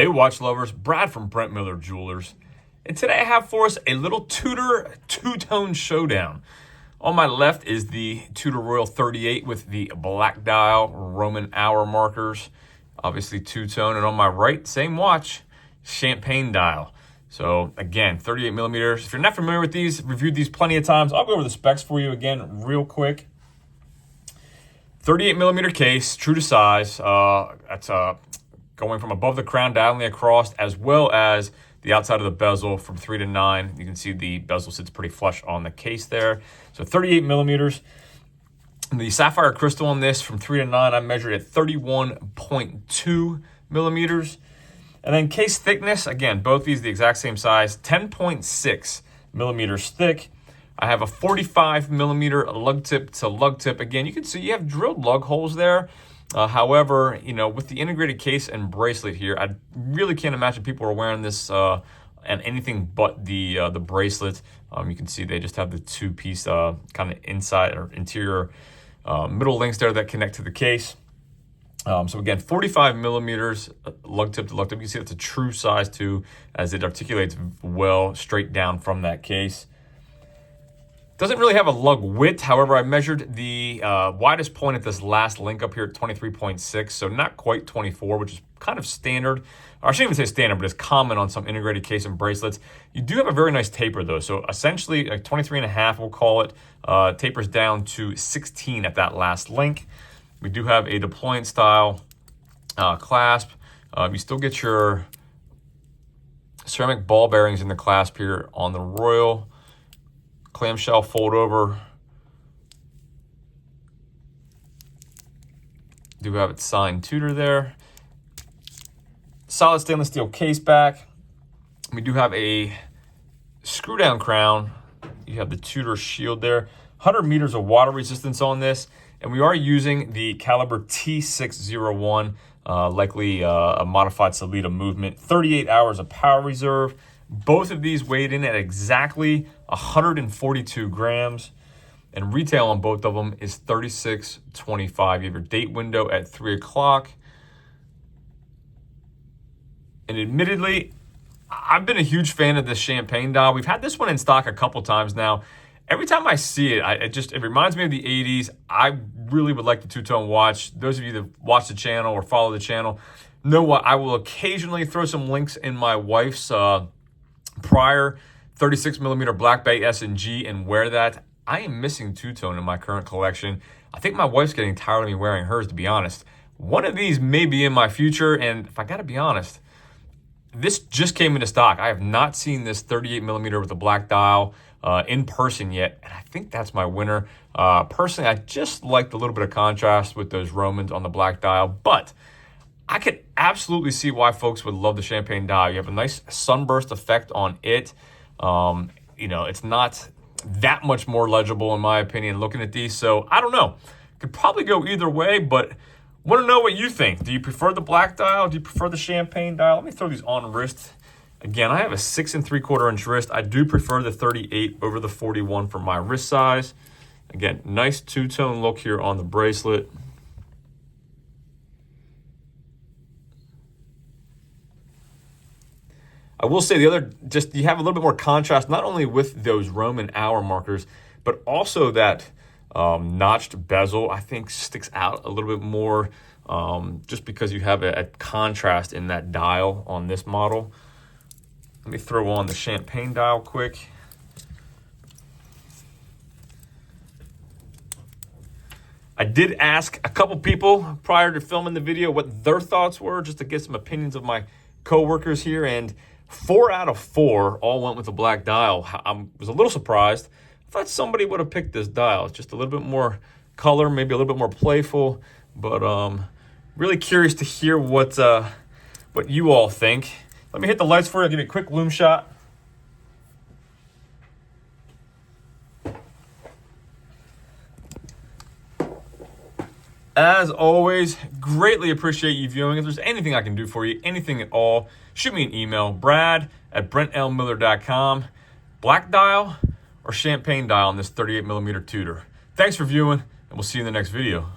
Hey watch lovers, Brad from Brent Miller Jewelers. And today I have for us a little Tudor two-tone showdown. On my left is the Tudor Royal 38 with the black dial Roman hour markers, obviously two-tone. And on my right, same watch, champagne dial. So again, 38 millimeters. If you're not familiar with these, reviewed these plenty of times. I'll go over the specs for you again real quick. 38 millimeter case, true to size. That's going from above the crown diagonally across, as well as the outside of the bezel from 3 to 9. You can see the bezel sits pretty flush on the case there. So 38 millimeters. The sapphire crystal on this from 3 to 9, I measured at 31.2 millimeters. And then case thickness, again, both these the exact same size, 10.6 millimeters thick. I have a 45 millimeter lug tip to lug tip. Again, you can see you have drilled lug holes there. However, you know, with the integrated case and bracelet here, I really can't imagine people are wearing this and anything but the bracelet. You can see they just have the two-piece kind of inside or interior middle links there that connect to the case. So again, 45 millimeters lug tip to lug tip. You can see that's a true size too, as it articulates well straight down from that case. Doesn't really have a lug width. However, I measured the widest point at this last link up here at 23.6, so not quite 24, which is kind of standard. Or I shouldn't even say standard, but it's common on some integrated case and bracelets. You do have a very nice taper though, so essentially a 23.5, we'll call it, tapers down to 16 at that last link. We do have a deployant style clasp. You still get your ceramic ball bearings in the clasp here on the Royal. Clamshell fold over. Do have it signed Tudor there. Solid stainless steel case back. We do have a screw down crown. You have the Tudor shield there. 100 meters of water resistance on this. And we are using the caliber T601, likely a modified Salida movement. 38 hours of power reserve. Both of these weighed in at exactly 142 grams, and retail on both of them is $36.25. You have your date window at 3 o'clock. And admittedly, I've been a huge fan of this champagne dial. We've had this one in stock a couple times now. Every time I see it, it reminds me of the 80s. I really would like the two-tone watch. Those of you that watch the channel or follow the channel know what I will occasionally throw some links in my wife's prior 36 millimeter Black Bay S&G and wear that. I am missing two-tone in my current collection. I think my wife's getting tired of me wearing hers, to be honest. One of these may be in my future, and if I gotta be honest, this just came into stock. I have not seen this 38 millimeter with a black dial in person yet, and I think that's my winner. Personally, I just liked a little bit of contrast with those Romans on the black dial, but I could absolutely see why folks would love the champagne dial. You have a nice sunburst effect on it. You know, it's not that much more legible in my opinion looking at these. So I don't know. Could probably go either way, but want to know what you think. Do you prefer the black dial? Do you prefer the champagne dial? Let me throw these on wrist. Again, I have a 6 3/4 inch wrist. I do prefer the 38 over the 41 for my wrist size. Again, nice two-tone look here on the bracelet. I will say the other, just you have a little bit more contrast, not only with those Roman hour markers, but also that notched bezel, I think sticks out a little bit more just because you have a contrast in that dial on this model. Let me throw on the champagne dial quick. I did ask a couple people prior to filming the video what their thoughts were, just to get some opinions of my co-workers here, and 4 out of 4 all went with the black dial. I was a little surprised. I thought somebody would have picked this dial. It's just a little bit more color, maybe a little bit more playful, but really curious to hear what you all think. Let me hit the lights for you. I'll give you a quick loom shot. As always, greatly appreciate you viewing. If there's anything I can do for you, anything at all, shoot me an email, brad@brentlmiller.com. Black dial or champagne dial on this 38 millimeter Tudor. Thanks for viewing, and we'll see you in the next video.